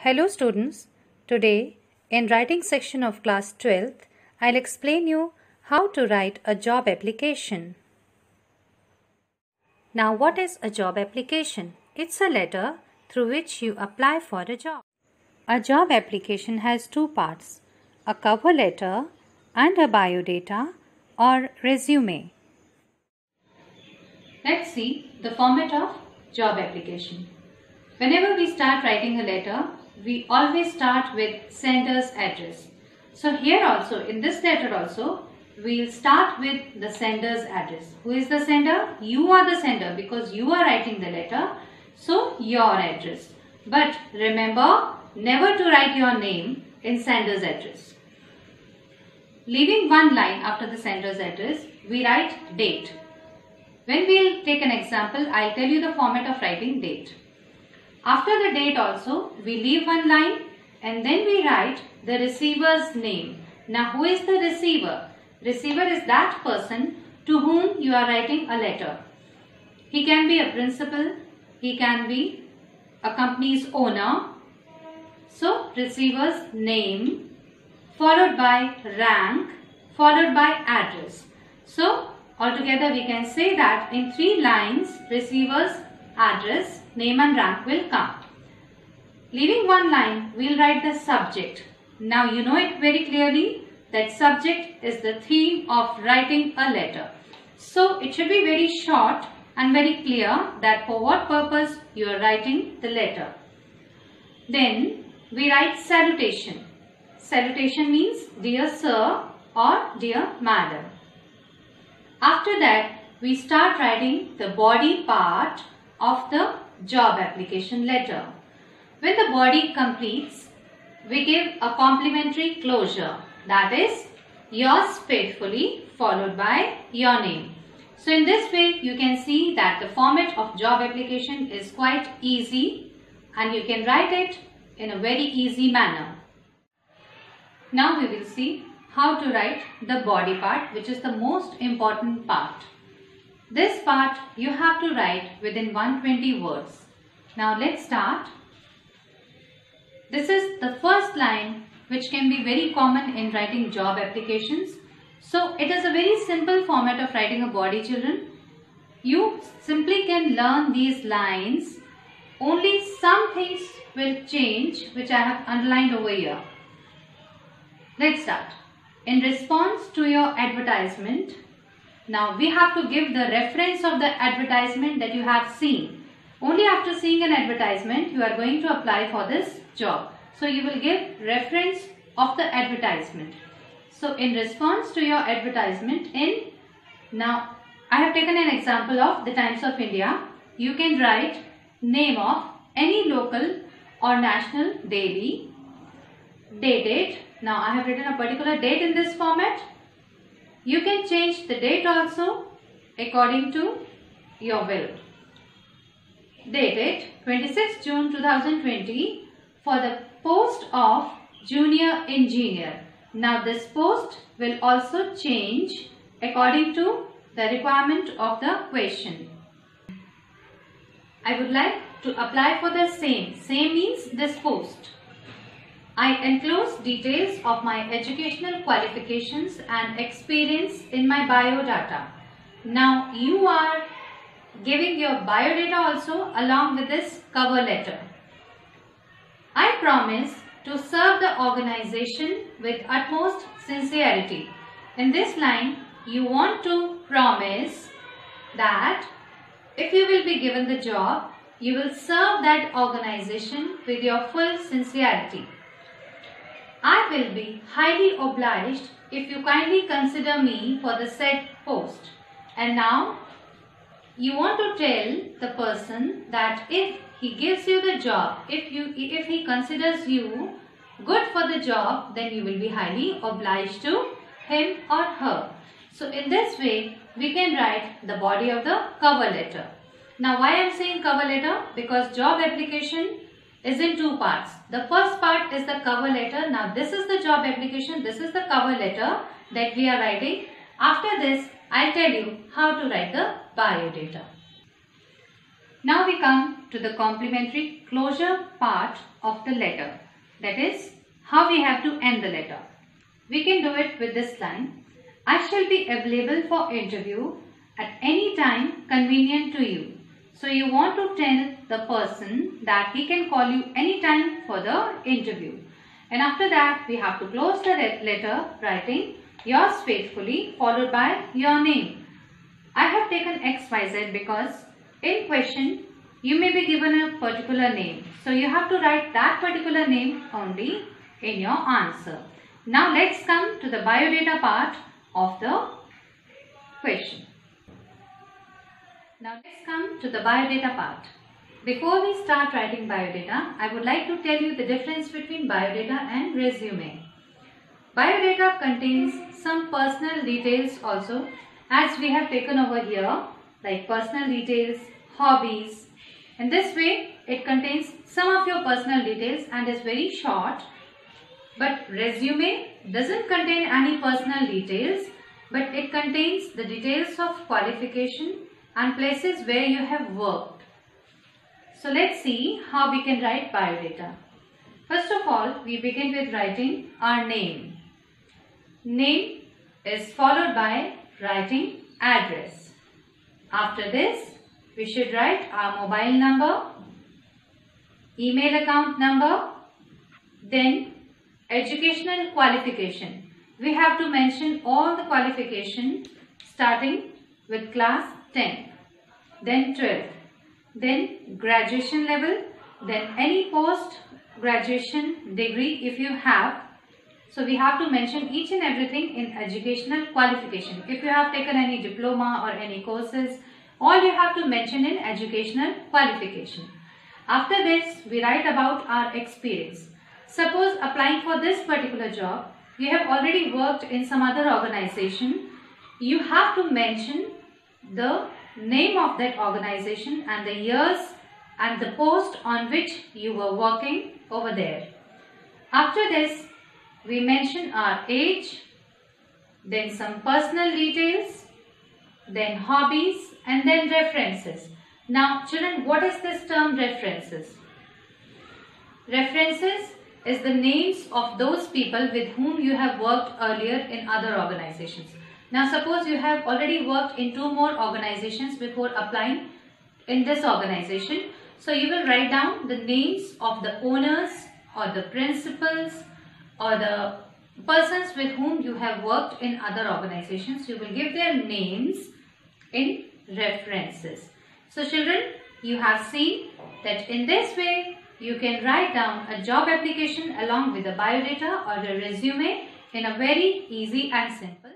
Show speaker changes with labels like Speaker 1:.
Speaker 1: Hello students, today in writing section of class 12th, I'll explain you how to write a job application. Now what is a job application? It's a letter through which you apply for a job. A job application has two parts, a cover letter and a biodata or resume. Let's see the format of job application. Whenever we start writing a letter, we always start with sender's address. So here also, in this letter also, we'll start with the sender's address. Who is the sender? You are the sender because you are writing the letter. So your address. But remember, never to write your name in sender's address. Leaving one line after the sender's address, we write date. When we'll take an example, I'll tell you the format of writing date. After the date also, we leave one line and then we write the receiver's name. Now who is the receiver? Receiver is that person to whom you are writing a letter. He can be a principal, he can be a company's owner. So receiver's name followed by rank followed by address. So altogether we can say that in 3 lines receiver's address, name and rank will come. Leaving one line, we will write the subject. Now you know it very clearly that subject is the theme of writing a letter. So it should be very short and very clear that for what purpose you are writing the letter. Then we write salutation. Salutation means dear sir or dear madam. After that, we start writing the body part of the job application letter. When the body completes, we give a complimentary closure, that is yours faithfully followed by your name. So in this way you can see that the format of job application is quite easy and you can write it in a very easy manner. Now we will see how to write the body part, which is the most important part. This part you have to write within 120 words. Now let's start. This is the first line which can be very common in writing job applications. So it is a very simple format of writing a body, children. You simply can learn these lines. Only some things will change which I have underlined over here. Let's start. In response to your advertisement, now we have to give the reference of the advertisement that you have seen. Only after seeing an advertisement you are going to apply for this job. So you will give reference of the advertisement. So in response to your advertisement now I have taken an example of the Times of India. You can write name of any local or national daily, date it. Now I have written a particular date in this format. You can change the date also according to your will. Dated 26 June 2020 for the post of junior engineer. Now this post will also change according to the requirement of the question. I would like to apply for the same. Same means this post. I enclose details of my educational qualifications and experience in my biodata. Now you are giving your biodata also along with this cover letter. I promise to serve the organization with utmost sincerity. In this line, you want to promise that if you will be given the job, you will serve that organization with your full sincerity. I will be highly obliged if you kindly consider me for the said post. And now you want to tell the person that if he gives you the job, if he considers you good for the job, then you will be highly obliged to him or her. So in this way we can write the body of the cover letter. Now why I am saying cover letter? Because job application is in 2 parts. The first part is the cover letter. Now this is the job application, this is the cover letter that we are writing. After this, I'll tell you how to write the biodata. Now we come to the complimentary closure part of the letter. That is how we have to end the letter. We can do it with this line. I shall be available for interview at any time convenient to you. So you want to tell the person that he can call you anytime for the interview. And after that we have to close the letter writing yours faithfully followed by your name. I have taken XYZ because in question you may be given a particular name. So you have to write that particular name only in your answer. Now let's come to the biodata part of the question. Now let's come to the biodata part. Before we start writing biodata, I would like to tell you the difference between biodata and resume. Biodata contains some personal details also, as we have taken over here, like personal details, hobbies. In this way, it contains some of your personal details and is very short. But resume doesn't contain any personal details, but it contains the details of qualification and places where you have worked. So let's see how we can write biodata. First of all, we begin with writing our name. Name is followed by writing address. After this, we should write our mobile number, email account number, then educational qualification. We have to mention all the qualification starting with class 10, then 12. Then graduation level, then any post graduation degree if you have. So we have to mention each and everything in educational qualification. If you have taken any diploma or any courses, all you have to mention in educational qualification. After this, we write about our experience. Suppose applying for this particular job, you have already worked in some other organization. You have to mention the name of that organization and the years and the post on which you were working over there. After this, we mention our age, then some personal details, then hobbies, and then references. Now children, what is this term references? References is the names of those people with whom you have worked earlier in other organizations. Now suppose you have already worked in 2 more organizations before applying in this organization. So you will write down the names of the owners or the principals or the persons with whom you have worked in other organizations. You will give their names in references. So children, you have seen that in this way you can write down a job application along with a biodata or a resume in a very easy and simple